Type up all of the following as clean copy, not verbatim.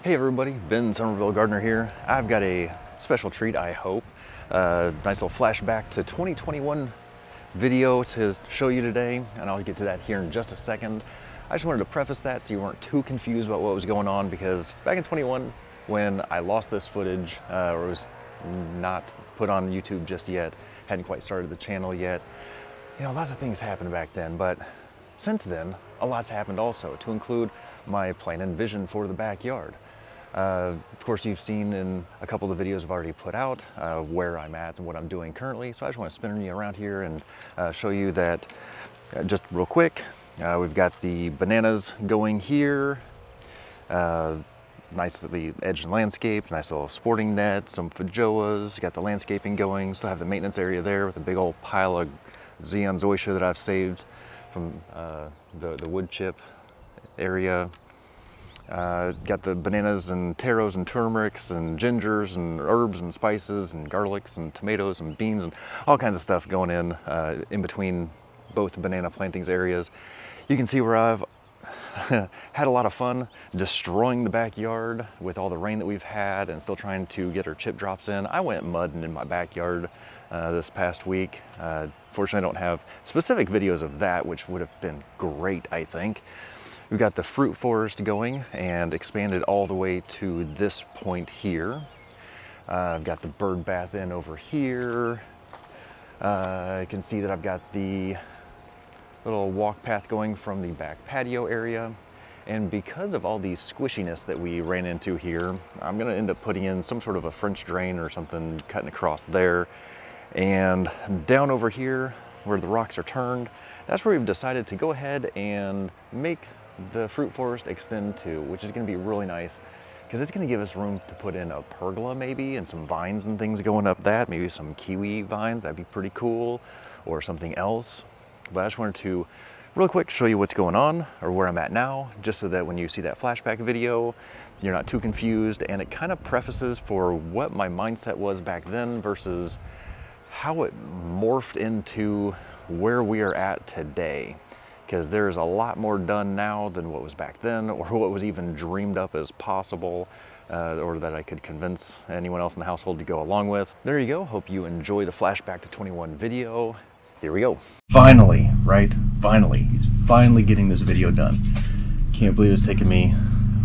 Hey everybody, Ben Summerville Gardener here. I've got a special treat, I hope. Nice little flashback to 2021 video to show you today, and I'll get to that here in just a second. I just wanted to preface that so you weren't too confused about what was going on, because back in 21, when I lost this footage, or was not put on YouTube just yet, hadn't quite started the channel yet, you know, lots of things happened back then, but since then, a lot's happened also, to include my plan and vision for the backyard. Of course, you've seen in a couple of the videos I've already put out where I'm at and what I'm doing currently. So I just want to spin you around here and show you that just real quick. We've got the bananas going here. Nicely edged landscape, nice little sporting net, some feijoas. Got the landscaping going. Still have the maintenance area there with a big old pile of Zeon zoysia that I've saved from the wood chip area. Got the bananas and taros and turmerics and gingers and herbs and spices and garlics and tomatoes and beans and all kinds of stuff going in between both banana plantings areas. You can see where I've had a lot of fun destroying the backyard with all the rain that we've had and still trying to get our chip drops in. I went mudding in my backyard this past week. Fortunately, I don't have specific videos of that, which would have been great, I think. We've got the fruit forest going and expanded all the way to this point here. I've got the bird bath in over here. You can see that I've got the little walk path going from the back patio area. And because of all the squishiness that we ran into here, I'm gonna end up putting in some sort of a French drain or something cutting across there. And down over here where the rocks are turned, that's where we've decided to go ahead and make the fruit forest extend to, which is going to be really nice because it's going to give us room to put in a pergola maybe and some vines and things going up that, maybe some kiwi vines, that'd be pretty cool, or something else. But I just wanted to real quick show you what's going on or where I'm at now, just so that when you see that flashback video you're not too confused, and it kind of prefaces for what my mindset was back then versus how it morphed into where we are at today. Because there's a lot more done now than what was back then, or what was even dreamed up as possible, or that I could convince anyone else in the household to go along with. There you go. Hope you enjoy the flashback to 21 video. Here we go. Finally, right? Finally. He's finally getting this video done. Can't believe it's taken me,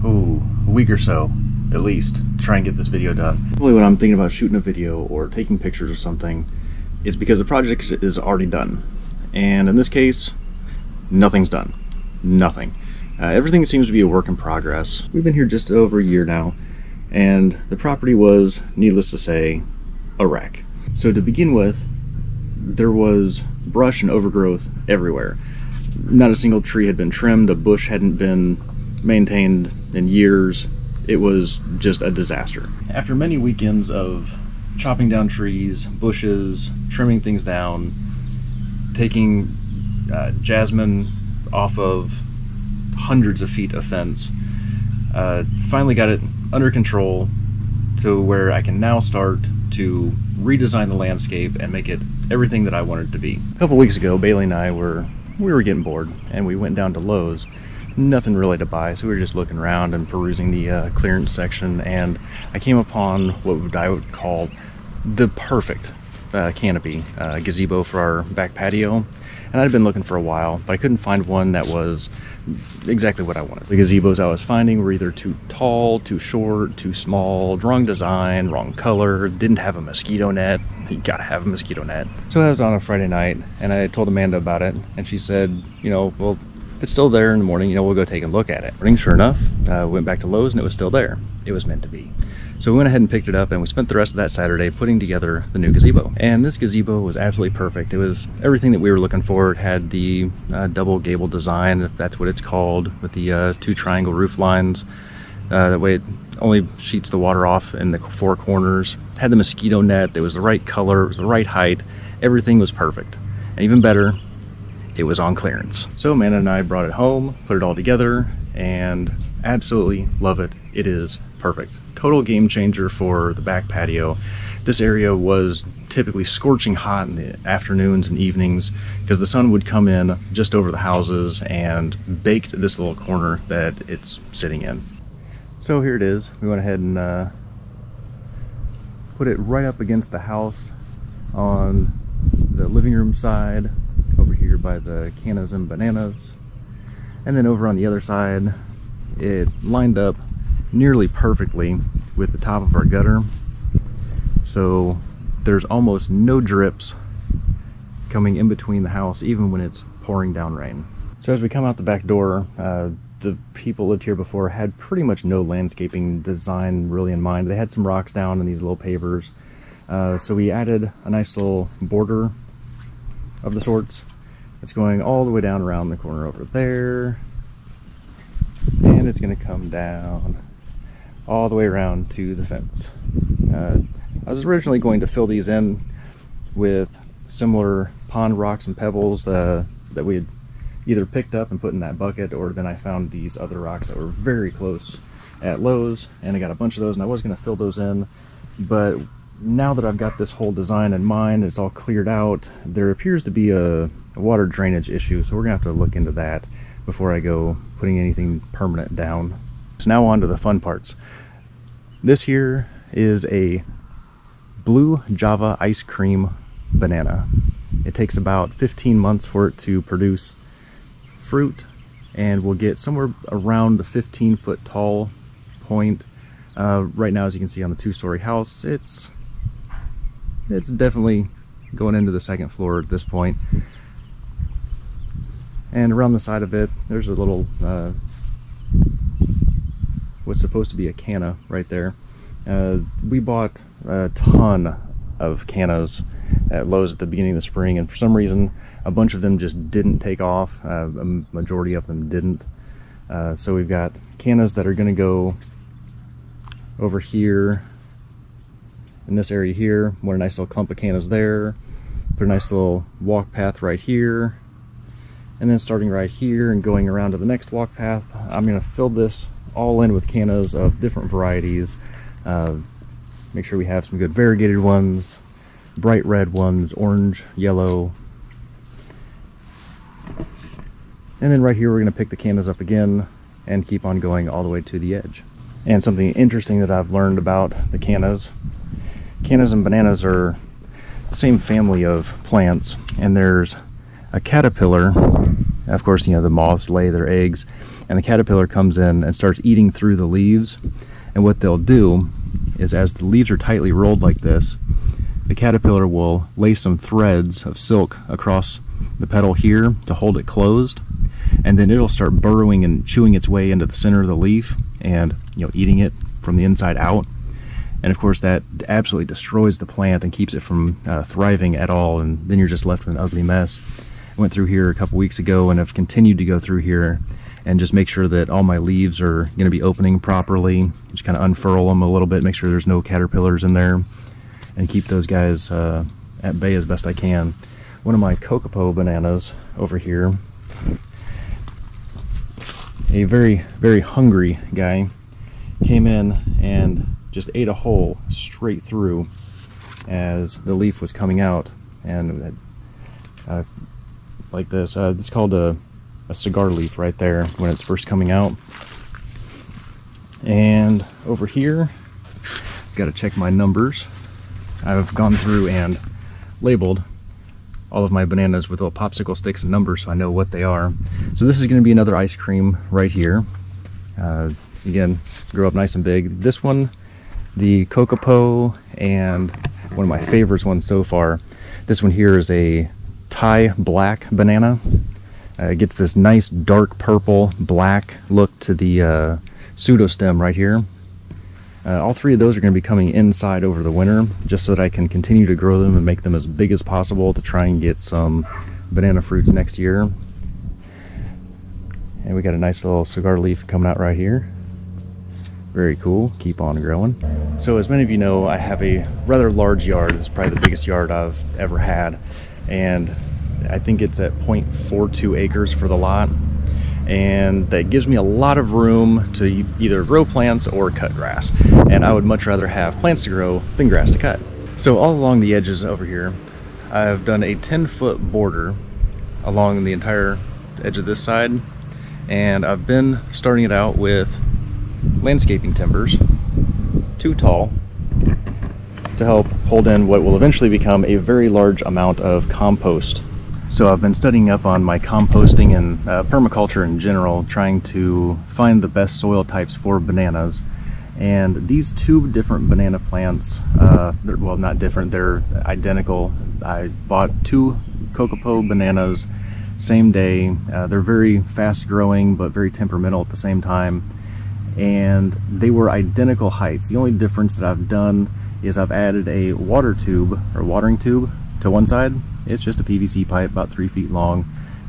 a week or so, at least, to try and get this video done. Really, when I'm thinking about shooting a video or taking pictures of something, it's because the project is already done. And in this case, nothing's done. Nothing. Everything seems to be a work in progress. We've been here just over a year now, and the property was, needless to say, a wreck. So to begin with, there was brush and overgrowth everywhere. Not a single tree had been trimmed, a bush hadn't been maintained in years. It was just a disaster. After many weekends of chopping down trees, bushes, trimming things down, taking jasmine off of hundreds of feet of fence, finally got it under control to where I can now start to redesign the landscape and make it everything that I wanted it to be. A couple weeks ago, Bailey and I were getting bored, and we went down to Lowe's. Nothing really to buy, so we were just looking around and perusing the clearance section, and I came upon what I would call the perfect canopy gazebo for our back patio. And I'd been looking for a while, but I couldn't find one that was exactly what I wanted. The gazebos I was finding were either too tall, too short, too small, wrong design, wrong color, didn't have a mosquito net. You gotta have a mosquito net. So I was on a Friday night, and I told Amanda about it, and she said, you know, well, if it's still there in the morning, you know, we'll go take a look at it. Sure enough, went back to Lowe's, and it was still there. It was meant to be. So we went ahead and picked it up, and we spent the rest of that Saturday putting together the new gazebo. And this gazebo was absolutely perfect. It was everything that we were looking for. It had the double gable design, if that's what it's called, with the two triangle roof lines. That way it only sheets the water off in the four corners. It had the mosquito net. It was the right color. It was the right height. Everything was perfect. And even better, it was on clearance. So Amanda and I brought it home, put it all together, and absolutely love it. It is perfect. Total game changer for the back patio. This area was typically scorching hot in the afternoons and evenings because the sun would come in just over the houses and baked this little corner that it's sitting in. So here it is. We went ahead and put it right up against the house on the living room side, over here by the cannas and bananas. And then over on the other side, it lined up nearly perfectly with the top of our gutter. So there's almost no drips coming in between the house, even when it's pouring down rain. So as we come out the back door, the people lived here before had pretty much no landscaping design really in mind. They had some rocks down and these little pavers. So we added a nice little border of the sorts. It's going all the way down around the corner over there. And it's gonna come down all the way around to the fence. I was originally going to fill these in with similar pond rocks and pebbles that we had either picked up and put in that bucket, or then I found these other rocks that were very close at Lowe's, and I got a bunch of those, and I was going to fill those in. But now that I've got this whole design in mind, it's all cleared out, there appears to be a water drainage issue, so we're going to have to look into that before I go putting anything permanent down. So now on to the fun parts. This here is a blue Java ice cream banana. It takes about 15 months for it to produce fruit, and we'll get somewhere around the 15-foot tall point. Right now, as you can see on the 2-story house, it's definitely going into the 2nd floor at this point. And around the side of it, there's a little what's supposed to be a canna right there. We bought a ton of cannas at Lowe's at the beginning of the spring, and for some reason a bunch of them just didn't take off. A majority of them didn't. So we've got cannas that are going to go over here in this area here. What a nice little clump of cannas there. Put a nice little walk path right here, and then starting right here and going around to the next walk path, I'm going to fill this all in with cannas of different varieties. Make sure we have some good variegated ones, bright red ones, orange, yellow. And then right here we're going to pick the cannas up again and keep on going all the way to the edge. And something interesting that I've learned about the cannas and bananas are the same family of plants, and there's a caterpillar. Of course, you know, the moths lay their eggs, and the caterpillar comes in and starts eating through the leaves. And what they'll do is, as the leaves are tightly rolled like this, the caterpillar will lay some threads of silk across the petal here to hold it closed, and then it'll start burrowing and chewing its way into the center of the leaf and, you know, eating it from the inside out. And of course that absolutely destroys the plant and keeps it from thriving at all, and then you're just left with an ugly mess. I went through here a couple weeks ago and have continued to go through here and just make sure that all my leaves are going to be opening properly. Just kind of unfurl them a little bit, make sure there's no caterpillars in there, and keep those guys at bay as best I can. One of my Kokopo bananas over here, a very, very hungry guy, came in and just ate a hole straight through as the leaf was coming out, and like this. It's called a cigar leaf right there when it's first coming out. And over here, got to check my numbers. I've gone through and labeled all of my bananas with little popsicle sticks and numbers so I know what they are. So this is going to be another ice cream right here. Again, grow up nice and big. This one, the Kokopo, and one of my favorites ones so far, this one here is a Thai black banana. It gets this nice dark purple black look to the pseudostem right here. All three of those are going to be coming inside over the winter, just so that I can continue to grow them and make them as big as possible to try and get some banana fruits next year. And we got a nice little cigar leaf coming out right here. Very cool. Keep on growing. So as many of you know, I have a rather large yard. It's probably the biggest yard I've ever had, and I think it's at 0.42 acres for the lot, and that gives me a lot of room to either grow plants or cut grass, and I would much rather have plants to grow than grass to cut. So all along the edges over here, I've done a 10-foot border along the entire edge of this side, and I've been starting it out with landscaping timbers, too tall, to help hold in what will eventually become a very large amount of compost. So I've been studying up on my composting and permaculture in general, trying to find the best soil types for bananas. And these two different banana plants, well, not different, they're identical. I bought two Kokopo bananas, same day. They're very fast growing, but very temperamental at the same time. And they were identical heights. The only difference that I've done is I've added a water tube, or watering tube, to one side. It's just a PVC pipe about 3 feet long.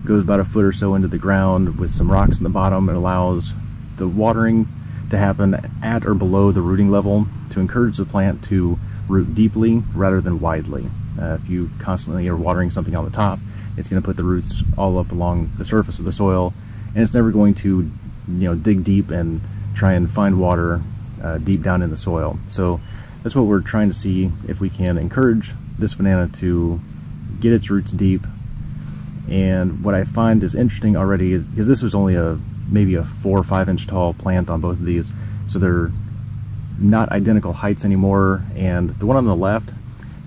Goes about a foot or so into the ground with some rocks in the bottom. It allows the watering to happen at or below the rooting level to encourage the plant to root deeply rather than widely. If you constantly are watering something on the top, it's going to put the roots all up along the surface of the soil, and it's never going to, dig deep and try and find water deep down in the soil. So that's what we're trying to see, if we can encourage this banana to get its roots deep. And what I find is interesting already is, because this was only maybe a 4 or 5 inch tall plant on both of these, so they're not identical heights anymore, and the one on the left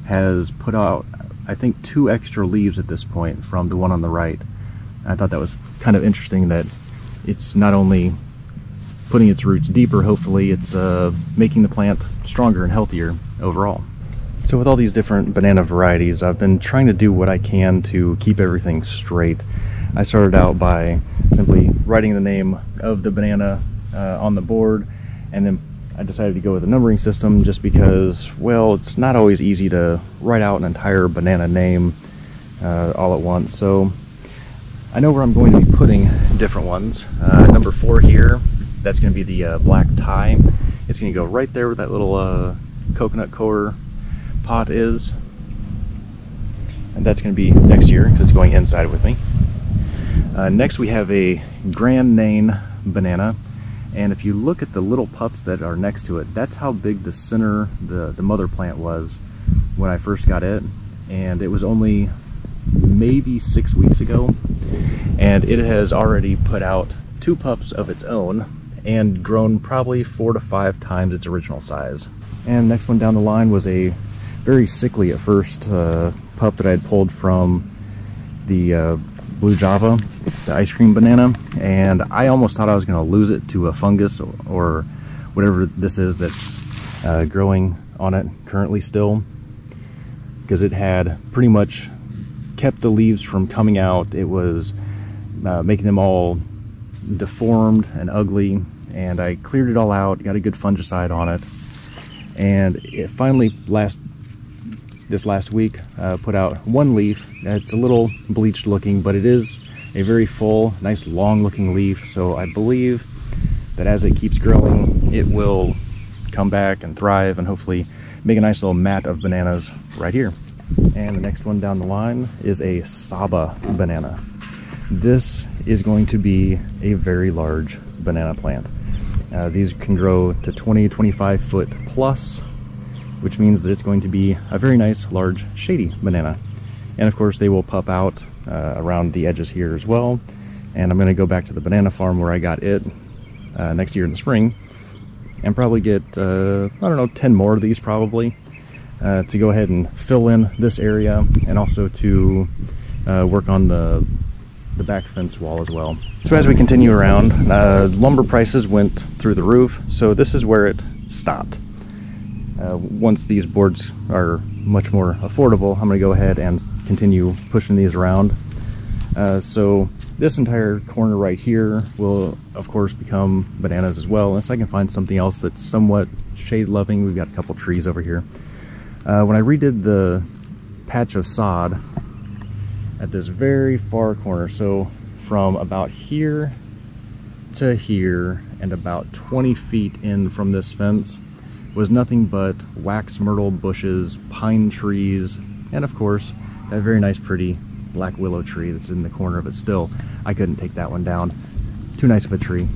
has put out, I think, 2 extra leaves at this point from the one on the right. I thought that was kind of interesting that it's not only putting its roots deeper, hopefully it's making the plant stronger and healthier overall. So with all these different banana varieties, I've been trying to do what I can to keep everything straight. I started out by simply writing the name of the banana on the board, and then I decided to go with a numbering system just because, well, it's not always easy to write out an entire banana name all at once. So I know where I'm going to be putting different ones. Number 4 here, that's going to be the black tie. It's going to go right there where that little coconut core pot is, and that's going to be next year because it's going inside with me. Next we have a Grand Nain banana, and if you look at the little pups that are next to it, that's how big the center, the mother plant was when I first got it, and it was only maybe 6 weeks ago, and it has already put out 2 pups of its own and grown probably 4 to 5 times its original size. And next one down the line was a very sickly at first pup that I had pulled from the Blue Java, the ice cream banana, and I almost thought I was going to lose it to a fungus or whatever this is that's growing on it currently still, because it had pretty much kept the leaves from coming out. It was making them all deformed and ugly, and I cleared it all out, got a good fungicide on it, and it finally this last week put out 1 leaf. It's a little bleached looking, but it is a very full, nice long looking leaf, so I believe that as it keeps growing it will come back and thrive and hopefully make a nice little mat of bananas right here. And the next one down the line is a Saba banana. This is going to be a very large banana plant. These can grow to 20-25 foot plus, which means that it's going to be a very nice, large, shady banana. And of course, they will pup out around the edges here as well. And I'm going to go back to the banana farm where I got it next year in the spring, and probably get, I don't know, 10 more of these probably, to go ahead and fill in this area, and also to work on the back fence wall as well. So as we continue around, lumber prices went through the roof, so this is where it stopped. Once these boards are much more affordable, I'm going to go ahead and continue pushing these around. So this entire corner right here will of course become bananas as well, unless I can find something else that's somewhat shade loving. We've got a couple trees over here. When I redid the patch of sod at this very far corner, so from about here to here and about 20 feet in from this fence, was nothing but wax myrtle bushes, pine trees, and of course that very nice pretty black willow tree that's in the corner of it still. I couldn't take that one down. Too nice of a tree.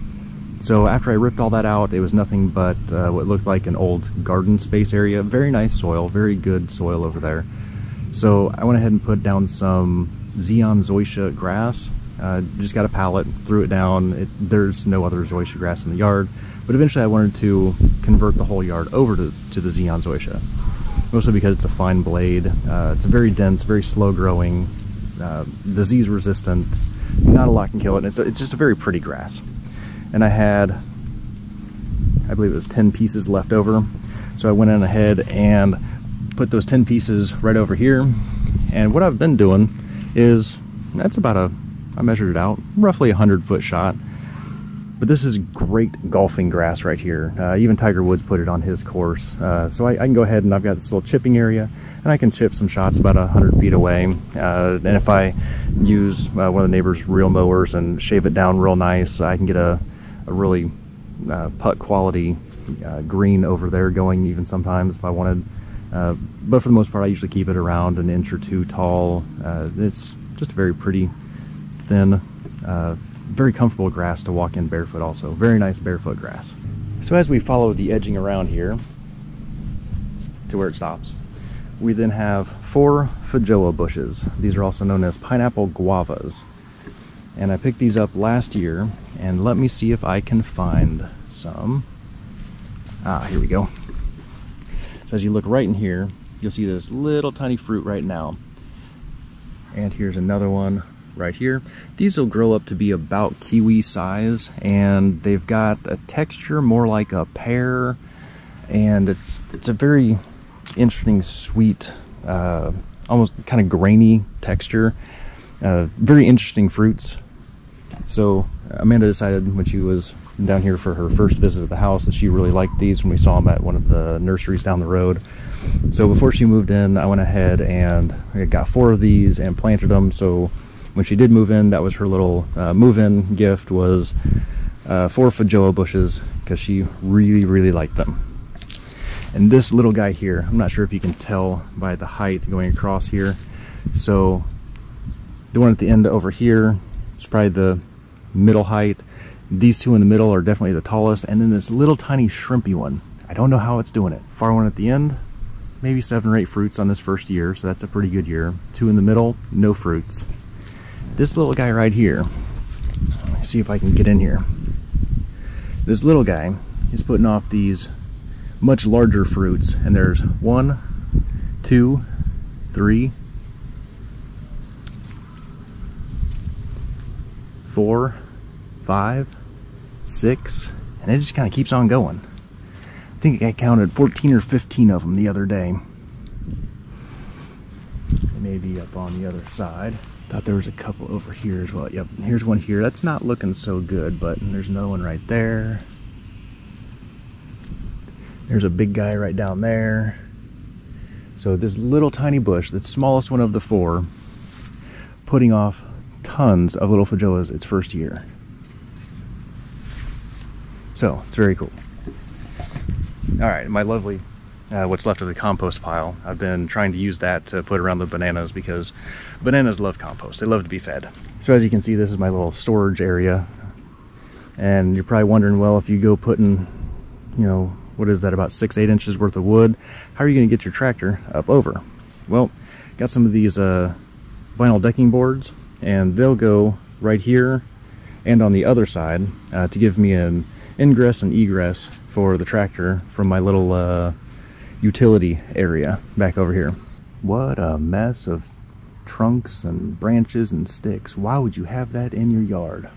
So after I ripped all that out, it was nothing but what looked like an old garden space area. Very nice soil, very good soil over there. So I went ahead and put down some Zeon zoysia grass. Just got a pallet, threw it down. There's no other zoysia grass in the yard, But eventually I wanted to convert the whole yard over to the Xeon zoysia, mostly because it's a fine blade. It's very dense, very slow growing, disease resistant, not a lot can kill it, and it's just a very pretty grass. And I had, I believe it was 10 pieces left over, so I went in ahead and put those 10 pieces right over here. And what I've been doing is, that's about I measured it out, roughly 100-foot shot. But this is great golfing grass right here. Even Tiger Woods put it on his course. So I can go ahead and I've got this little chipping area, and I can chip some shots about 100 feet away. And if I use one of the neighbor's reel mowers and shave it down real nice, I can get a really putt quality green over there going even sometimes if I wanted. But for the most part, I usually keep it around an inch or two tall. It's just a very pretty, thin, very comfortable grass to walk in barefoot also. Very nice barefoot grass. So as we follow the edging around here to where it stops, we then have 4 feijoa bushes. These are also known as pineapple guavas. And I picked these up last year, and let me see if I can find some. Here we go. So as you look right in here, you'll see this little tiny fruit right now. And here's another one right here. These will grow up to be about kiwi size, and they've got a texture more like a pear, and it's a very interesting, sweet, almost kind of grainy texture. Very interesting fruits. So Amanda decided when she was down here for her first visit at the house that she really liked these when we saw them at one of the nurseries down the road. So before she moved in, I went ahead and I got 4 of these and planted them. So when she did move in, that was her little move-in gift, was 4 feijoa bushes, because she really liked them. And this little guy here, I'm not sure if you can tell by the height going across here. So the one at the end over here is probably the middle height. These 2 in the middle are definitely the tallest, and then this little tiny shrimpy one, I don't know how it's doing it. Far one at the end, maybe 7 or 8 fruits on this first year, so that's a pretty good year. 2 in the middle, no fruits. This little guy right here, let me see if I can get in here. This little guy is putting off these much larger fruits, and there's 1, 2, 3, 4, 5, 6, and it just kind of keeps on going. I think I counted 14 or 15 of them the other day. They may be up on the other side. Thought there was a couple over here as well. Yep, here's one here. That's not looking so good, but there's another one right there. There's a big guy right down there. So this little tiny bush, the smallest one of the 4, putting off tons of little feijoas its first year. So it's very cool. All right, my lovely what's left of the compost pile, I've been trying to use that to put around the bananas, because bananas love compost. They love to be fed. So as you can see, this is my little storage area, and you're probably wondering, well, if you go putting, you know, what is that, about 6-8 inches worth of wood, how are you going to get your tractor up over? Well, got some of these vinyl decking boards, and they'll go right here and on the other side to give me an ingress and egress for the tractor from my little utility area back over here. What a mess of trunks and branches and sticks. Why would you have that in your yard?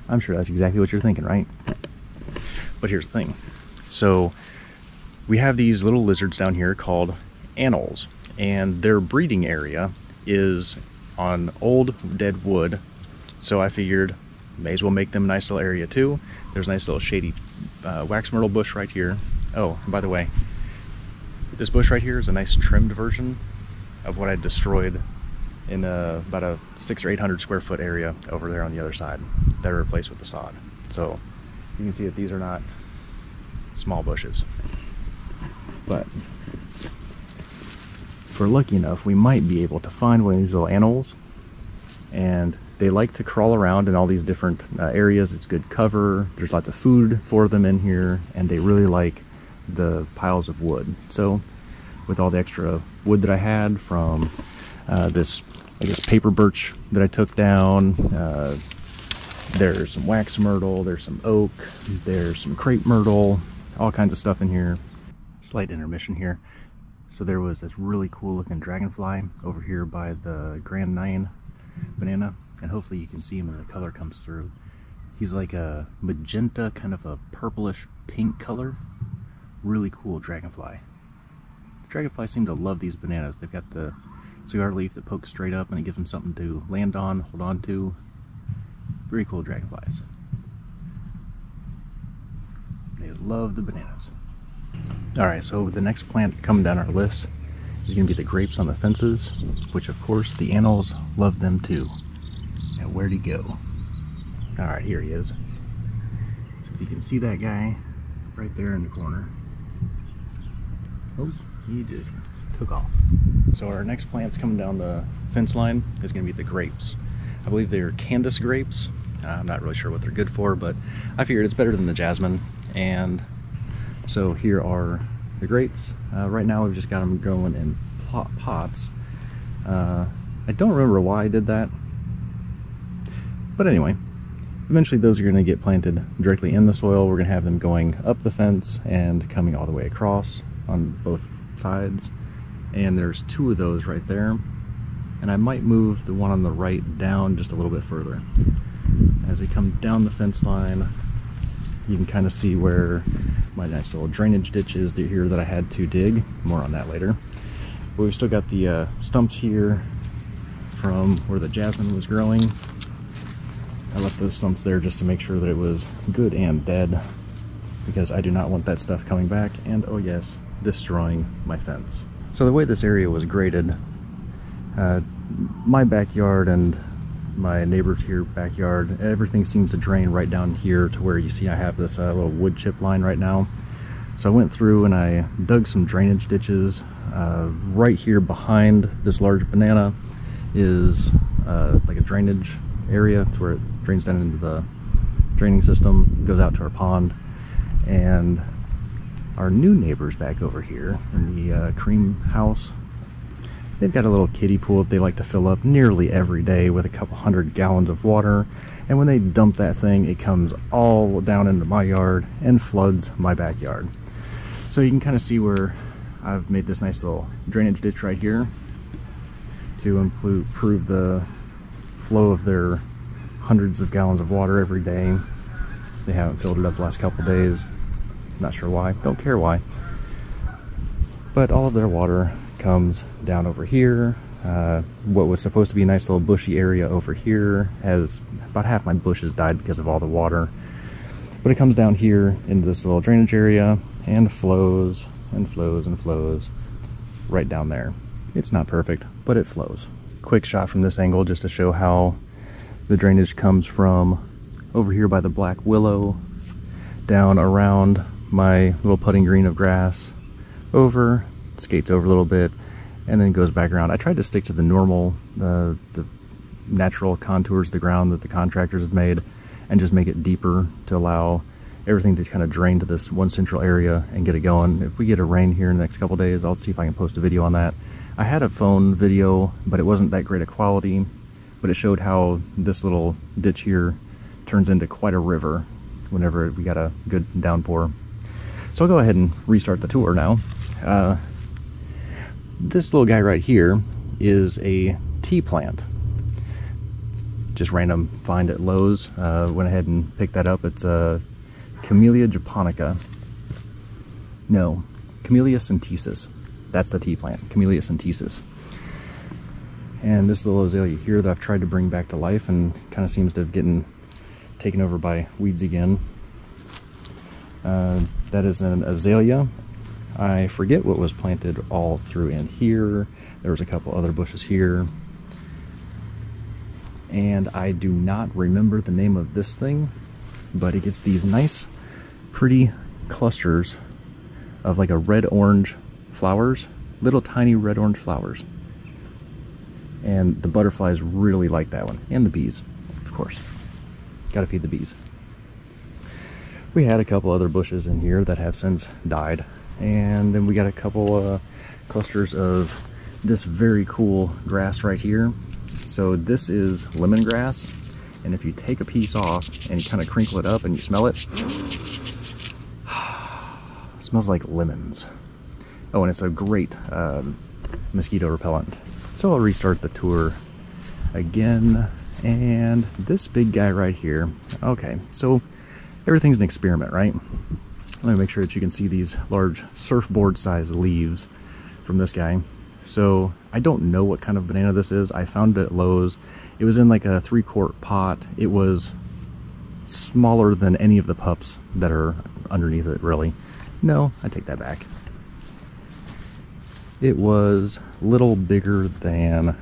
I'm sure that's exactly what you're thinking, right? But here's the thing. So we have these little lizards down here called anoles, and their breeding area is on old dead wood. So I figured may as well make them a nice little area too. There's a nice little shady wax myrtle bush right here. Oh, and by the way, this bush right here is a nice trimmed version of what I destroyed in about a 600 or 800 square foot area over there on the other side that I replaced with the sod. So you can see that these are not small bushes, but if we're lucky enough, we might be able to find one of these little anoles, and they like to crawl around in all these different areas. It's good cover, there's lots of food for them in here, and they really like the piles of wood. So with all the extra wood that I had from this, I guess, paper birch that I took down, There's some wax myrtle, there's some oak, there's some crepe myrtle, all kinds of stuff in here. Slight intermission here. So there was this really cool looking dragonfly over here by the Grand 9 banana, and hopefully you can see him and the color comes through. He's like a magenta, kind of a purplish pink color. Really cool dragonfly. The dragonflies seem to love these bananas. They've got the cigar leaf that pokes straight up and it gives them something to land on, hold on to. Very cool dragonflies. They love the bananas. Alright, so the next plant coming down our list is going to be the grapes on the fences, which of course the animals love them too. Now where'd he go? Alright, here he is. So if you can see that guy right there in the corner. Oh, he did. Took off. So our next plant's coming down the fence line is going to be the grapes. I believe they're Candace grapes. I'm not really sure what they're good for, but I figured it's better than the jasmine. And so here are the grapes. Right now we've just got them growing in pots. I don't remember why I did that. But anyway, eventually those are going to get planted directly in the soil. We're going to have them going up the fence and coming all the way across on both sides. And there's 2 of those right there. And I might move the one on the right down just a little bit further. As we come down the fence line, you can kind of see where my nice little drainage ditch is here that I had to dig. More on that later. But we've still got the stumps here from where the jasmine was growing. I left those stumps there just to make sure that it was good and dead, because I do not want that stuff coming back and, oh yes, destroying my fence. So the way this area was graded, my backyard and my neighbor's here backyard, everything seems to drain right down here to where you see I have this little wood chip line right now. So I went through and I dug some drainage ditches. Right here behind this large banana is like a drainage area to where it drains down into the draining system, goes out to our pond. And our new neighbors back over here in the cream house, they've got a little kiddie pool that they like to fill up nearly every day with a couple 100 gallons of water. And when they dump that thing, it comes all down into my yard and floods my backyard. So you can kind of see where I've made this nice little drainage ditch right here to improve the flow of their hundreds of gallons of water every day. They haven't filled it up the last couple days. Not sure why, don't care why. But all of their water comes down over here. What was supposed to be a nice little bushy area over here has about half my bushes died because of all the water. But it comes down here into this little drainage area and flows and flows and flows right down there. It's not perfect, but it flows. Quick shot from this angle just to show how the drainage comes from over here by the black willow, down around my little putting green of grass, over, skates over a little bit, and then goes back around. I tried to stick to the normal, the natural contours of the ground that the contractors had made, and just make it deeper to allow everything to kind of drain to this one central area and get it going. If we get a rain here in the next couple days, I'll see if I can post a video on that. I had a phone video, but it wasn't that great a quality, but it showed how this little ditch here turns into quite a river whenever we got a good downpour. So I'll go ahead and restart the tour now. This little guy right here is a tea plant. Just random find at Lowe's. Went ahead and picked that up. It's a Camellia japonica. No, Camellia sinensis. That's the tea plant, Camellia sinensis. And this little azalea here that I've tried to bring back to life and kind of seems to have gotten taken over by weeds again. That is an azalea. I forget what was planted all through in here. There was a couple other bushes here. And I do not remember the name of this thing, but it gets these nice, pretty clusters of like a red-orange flowers, little tiny red-orange flowers. And the butterflies really like that one, and the bees, of course. Gotta feed the bees. We had a couple other bushes in here that have since died, and then we got a couple clusters of this very cool grass right here. So this is lemongrass, And if you take a piece off and you kind of crinkle it up and you smell it, it smells like lemons. Oh, and it's a great mosquito repellent. So I'll restart the tour again. And this big guy right here. Okay, so everything's an experiment, right? Let me make sure that you can see these large surfboard-sized leaves from this guy. So I don't know what kind of banana this is. I found it at Lowe's. It was in like a 3-quart pot. It was smaller than any of the pups that are underneath it, really. No, I take that back. It was a little bigger than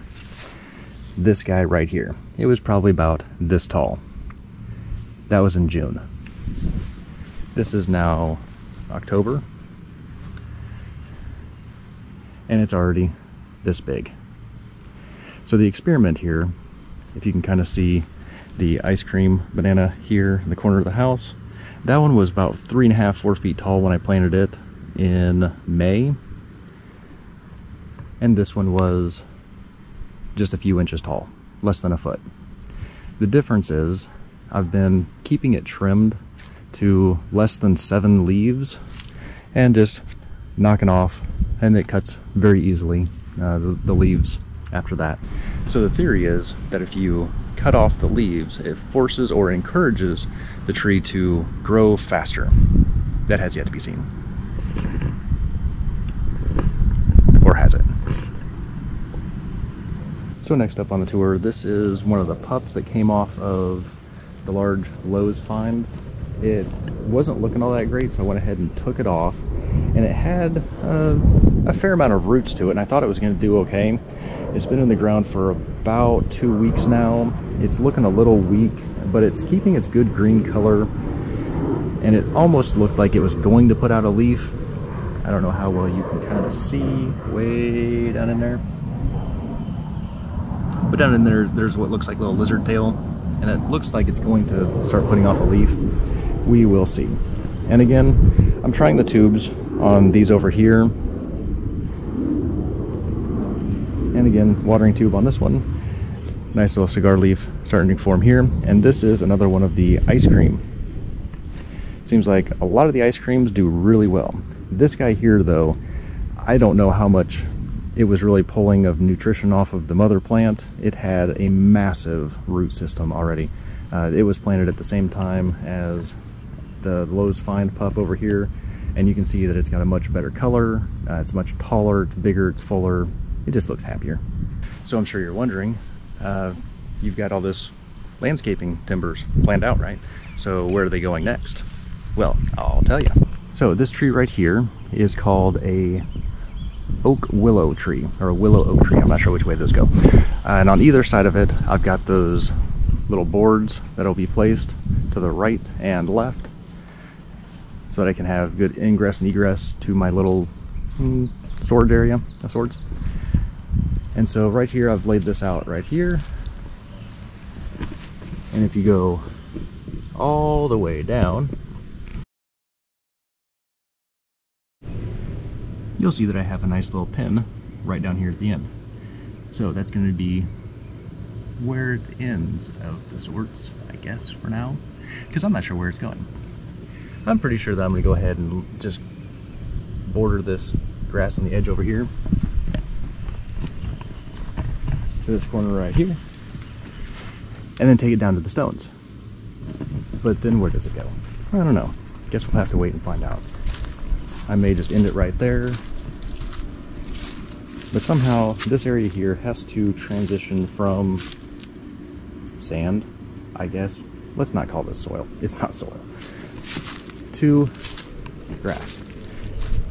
this guy right here. It was probably about this tall. That was in June. This is now October, and it's already this big. So the experiment here, if you can kind of see the ice cream banana here in the corner of the house, that one was about 3.5, 4 feet tall when I planted it in May. And this one was just a few inches tall, less than a foot. The difference is I've been keeping it trimmed to less than 7 leaves and just knocking off, and it cuts very easily the leaves after that. So the theory is that if you cut off the leaves, it forces or encourages the tree to grow faster. That has yet to be seen. Or has it? So next up on the tour, this is one of the pups that came off of the large Lowe's find. It wasn't looking all that great, so I went ahead and took it off, and it had a fair amount of roots to it, and I thought it was going to do okay. It's been in the ground for about 2 weeks now. It's looking a little weak, but it's keeping its good green color, and it almost looked like it was going to put out a leaf. I don't know how well you can kind of see way down in there. But down in there, there's what looks like a little lizard tail, and it looks like it's going to start putting off a leaf. We will see. And again, I'm trying the tubes on these over here. And again, watering tube on this one. Nice little cigar leaf starting to form here. And this is another one of the ice cream. Seems like a lot of the ice creams do really well. This guy here, though, I don't know how much it was really pulling of nutrition off of the mother plant. It had a massive root system already. It was planted at the same time as the Lowe's Find pup over here, and you can see that it's got a much better color. It's much taller, it's bigger, it's fuller. It just looks happier. So I'm sure you're wondering, you've got all this landscaping timbers planned out, right? So where are they going next? Well, I'll tell you. So this tree right here is called a oak willow tree, or a willow oak tree. I'm not sure which way those go. And on either side of it, I've got those little boards that'll be placed to the right and left so that I can have good ingress and egress to my little storage area of sorts. And so right here, I've laid this out right here. And if you go all the way down, you'll see that I have a nice little pin right down here at the end. So that's going to be where it ends of the sorts, I guess, for now, because I'm not sure where it's going. I'm pretty sure that I'm going to go ahead and just border this grass on the edge over here to this corner right here, and then take it down to the stones. But then where does it go? I don't know. Guess we'll have to wait and find out. I may just end it right there. But somehow this area here has to transition from sand, I guess. Let's not call this soil. It's not soil. To grass.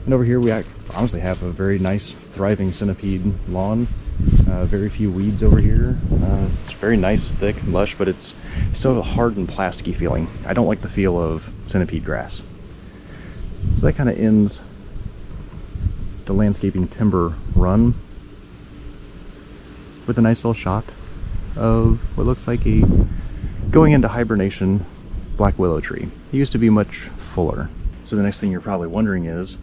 And over here we honestly have a very nice thriving centipede lawn. Very few weeds over here. It's very nice, thick, lush, but it's still a hard and plasticky feeling. I don't like the feel of centipede grass. So that kind of ends the landscaping timber run with a nice little shot of what looks like a going into hibernation black willow tree. It used to be much fuller. So the next thing you're probably wondering is,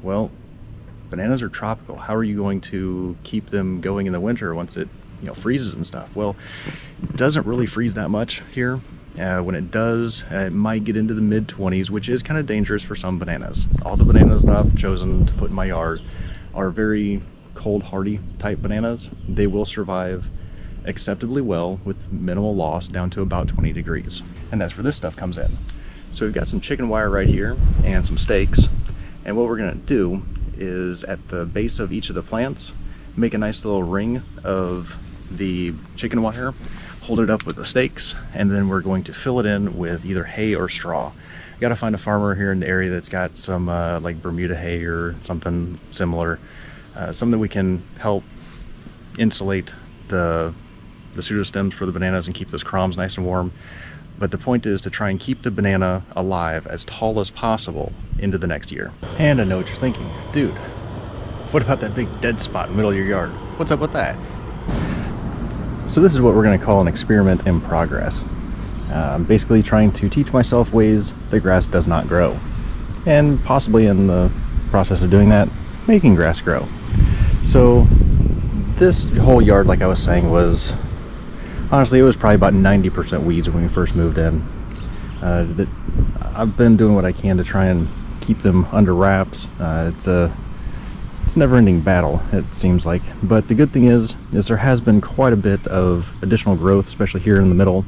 well, bananas are tropical. How are you going to keep them going in the winter once it freezes and stuff. Well, it doesn't really freeze that much here. When it does, it might get into the mid-20s, which is kind of dangerous for some bananas. All the bananas that I've chosen to put in my yard are very cold hardy type bananas. They will survive acceptably well with minimal loss down to about 20 degrees. And that's where this stuff comes in. So we've got some chicken wire right here and some stakes. And what we're gonna do is at the base of each of the plants, make a nice little ring of the chicken wire, hold it up with the stakes, and then we're going to fill it in with either hay or straw. You gotta find a farmer here in the area that's got some like Bermuda hay or something similar. Something we can help insulate the pseudostems for the bananas and keep those crowns nice and warm. But the point is to try and keep the banana alive as tall as possible into the next year. And I know what you're thinking, dude, what about that big dead spot in the middle of your yard? What's up with that? So this is what we're going to call an experiment in progress. I'm basically trying to teach myself ways the grass does not grow, and possibly in the process of doing that, making grass grow. So this whole yard, like I was saying, was honestly, it was probably about 90% weeds when we first moved in. I've been doing what I can to try and keep them under wraps. It's a never-ending battle, it seems like. But the good thing is there has been quite a bit of additional growth, especially here in the middle,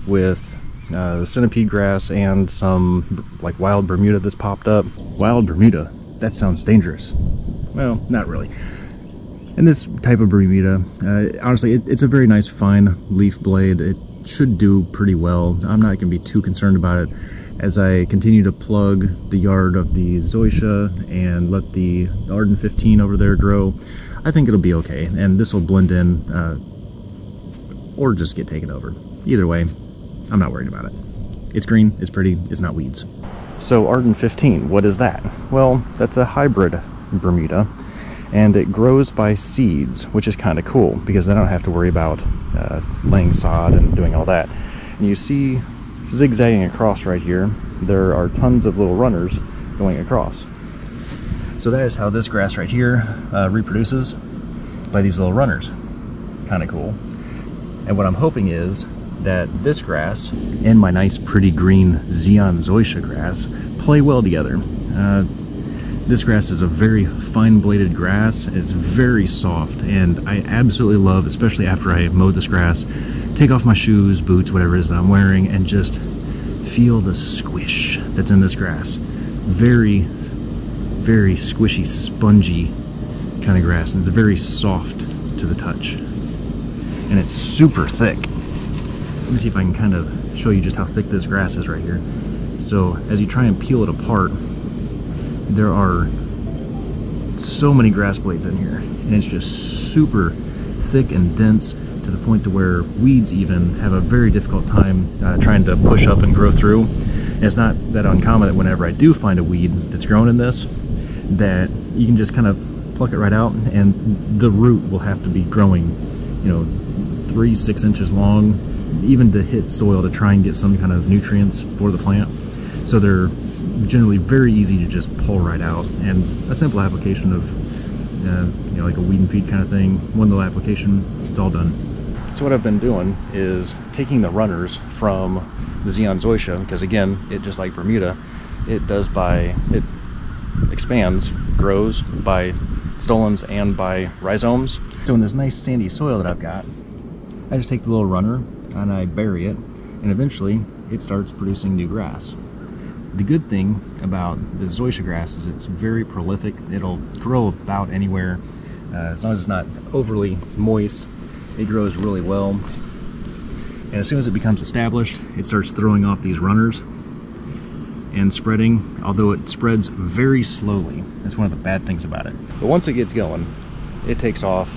with the centipede grass and some like wild Bermuda that's popped up. Wild Bermuda? That sounds dangerous. Well, not really. And this type of Bermuda, honestly, it's a very nice fine leaf blade. It should do pretty well. I'm not going to be too concerned about it as I continue to plug the yard of the zoysia and let the Arden 15 over there grow. I think it'll be okay, and this will blend in or just get taken over. Either way, I'm not worried about it. It's green, it's pretty, it's not weeds. So Arden 15, what is that? Well, that's a hybrid Bermuda, and it grows by seeds, which is kind of cool because I don't have to worry about laying sod and doing all that. And you see zigzagging across right here, there are tons of little runners going across. So that is how this grass right here reproduces, by these little runners. Kind of cool. And what I'm hoping is that this grass and my nice pretty green Zeon zoysia grass play well together. This grass is a very fine-bladed grass. It's very soft, and I absolutely love, especially after I mowed this grass, take off my shoes, boots, whatever it is that I'm wearing, and just feel the squish that's in this grass. Very, very squishy, spongy kind of grass, and it's very soft to the touch. And it's super thick. Let me see if I can kind of show you just how thick this grass is right here. So as you try and peel it apart, there are so many grass blades in here, and it's just super thick and dense to the point to where weeds even have a very difficult time trying to push up and grow through. And it's not that uncommon that whenever I do find a weed that's grown in this, that you can just kind of pluck it right out, and the root will have to be growing, 3-6 inches long, even to hit soil to try and get some kind of nutrients for the plant. So they're generally very easy to just pull right out, and a simple application of like a weed and feed kind of thing, one little application, it's all done. So what I've been doing is taking the runners from the Zeon zoysia, because again, it just like Bermuda, it expands, grows by stolons and by rhizomes. So in this nice sandy soil that I've got, I just take the little runner and I bury it, and eventually it starts producing new grass. The good thing about the zoysia grass is it's very prolific. It'll grow about anywhere, as long as it's not overly moist. It grows really well, and as soon as it becomes established, it starts throwing off these runners and spreading, although it spreads very slowly. That's one of the bad things about it. But once it gets going, it takes off,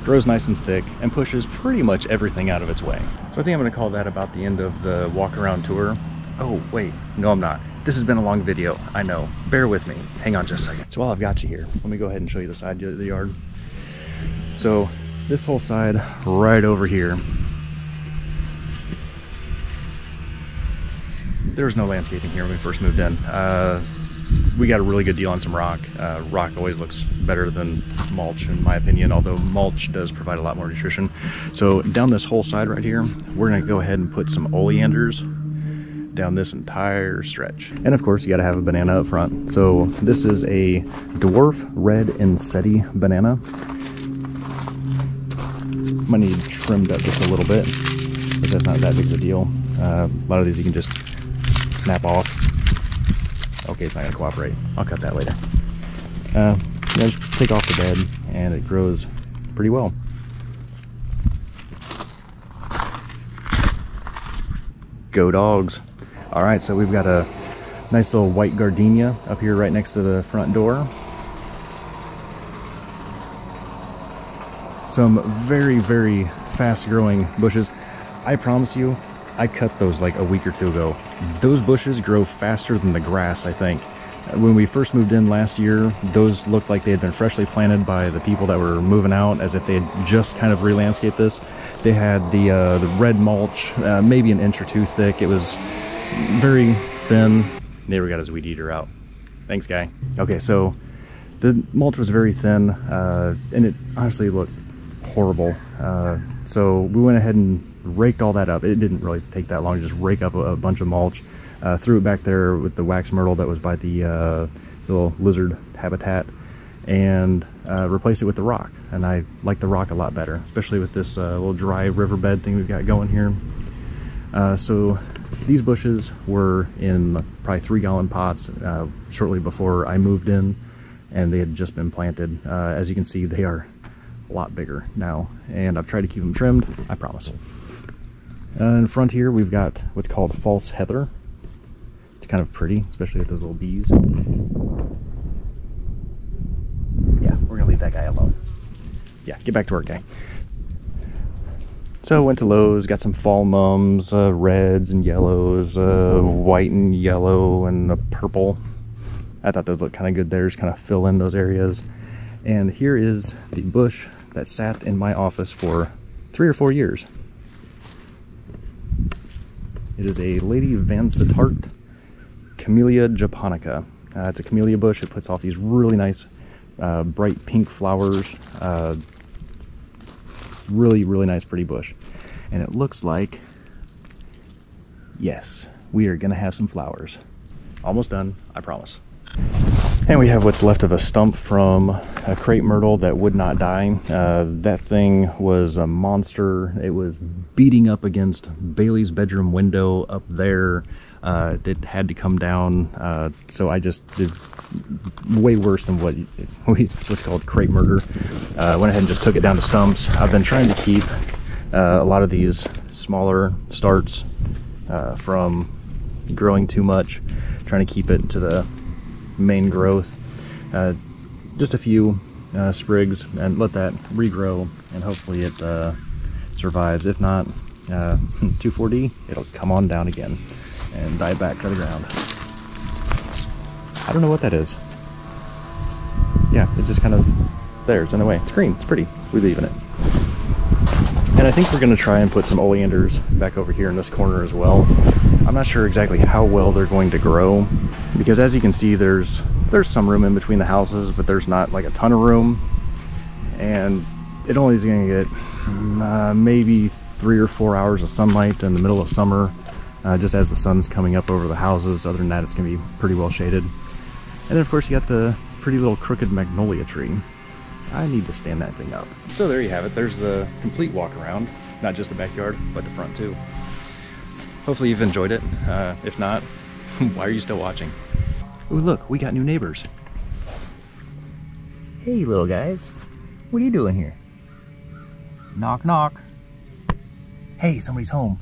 grows nice and thick, and pushes pretty much everything out of its way. So I think I'm going to call that about the end of the walk around tour. Oh wait, no I'm not. This has been a long video, I know. Bear with me. Hang on just a second. So while I've got you here, let me go ahead and show you the side of the yard. So this whole side right over here, there was no landscaping here when we first moved in. we got a really good deal on some rock. Rock always looks better than mulch in my opinion, although mulch does provide a lot more nutrition. So down this whole side right here, we're gonna go ahead and put some oleanders down this entire stretch. And of course you got to have a banana up front. So this is a dwarf red Enseti banana. Might need trimmed up just a little bit, but that's not that big of a deal. A lot of these you can just snap off. Okay, it's not gonna cooperate. I'll cut that later. Just take off the bed and it grows pretty well. Go dogs. All right, so we've got a nice little white gardenia up here right next to the front door. Some very, very fast growing bushes. I promise you, I cut those like a week or two ago. Those bushes grow faster than the grass, I think. When we first moved in last year, those looked like they had been freshly planted by the people that were moving out, as if they had just kind of re-landscaped this. They had the red mulch, maybe an inch or two thick. It was very thin. Neighbor got his weed eater out. Thanks, guy. Okay, so the mulch was very thin, and it honestly looked horrible. So we went ahead and raked all that up. It didn't really take that long to just rake up a bunch of mulch. Threw it back there with the wax myrtle that was by the little lizard habitat, and replaced it with the rock. And I like the rock a lot better, especially with this little dry riverbed thing we've got going here. So these bushes were in probably 3-gallon pots shortly before I moved in, and they had just been planted. As you can see, they are a lot bigger now, and I've tried to keep them trimmed, I promise. In front here, we've got what's called false heather. It's kind of pretty, especially with those little bees. Yeah, we're gonna leave that guy alone. Yeah, get back to work, guy. So went to Lowe's, got some fall mums, reds and yellows, white and yellow and a purple. I thought those looked kind of good there, just kind of fill in those areas. And here is the bush that sat in my office for 3 or 4 years. It is a Lady Vansittart Camellia japonica. It's a camellia bush. It puts off these really nice bright pink flowers. Really, really nice, pretty bush. And it looks like, yes, we are gonna have some flowers. Almost done, I promise. And we have what's left of a stump from a crepe myrtle that would not die. That thing was a monster. It was beating up against Bailey's bedroom window up there. It had to come down, so I just did way worse than what's called crepe murder. Went ahead and just took it down to stumps. I've been trying to keep a lot of these smaller starts from growing too much, trying to keep it to the main growth. Just a few sprigs and let that regrow, and hopefully it survives. If not, 2,4-D, it'll come on down again and die back to the ground. I don't know what that is. Yeah, it just kind of there, it's in a way. It's green, it's pretty. We leave in it. And I think we're gonna try and put some oleanders back over here in this corner as well. I'm not sure exactly how well they're going to grow, because as you can see, there's some room in between the houses, but there's not like a ton of room. And it only is gonna get maybe 3 or 4 hours of sunlight in the middle of summer, just as the sun's coming up over the houses. Other than that, it's gonna be pretty well shaded. And then of course you got the pretty little crooked magnolia tree. I need to stand that thing up. So there you have it. There's the complete walk around, not just the backyard, but the front too. Hopefully you've enjoyed it. If not, why are you still watching? Ooh, look, we got new neighbors. Hey, little guys. What are you doing here? Knock, knock. Hey, somebody's home.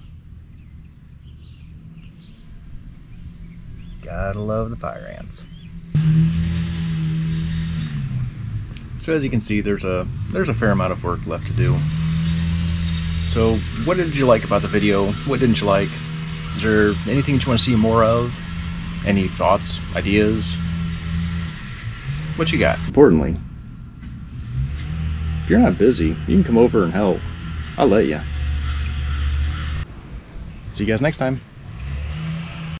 Gotta love the fire ants. So as you can see, there's a fair amount of work left to do. So what did you like about the video? What didn't you like? Is there anything that you want to see more of? Any thoughts, ideas? What you got? Importantly, if you're not busy, you can come over and help. I'll let you. See you guys next time.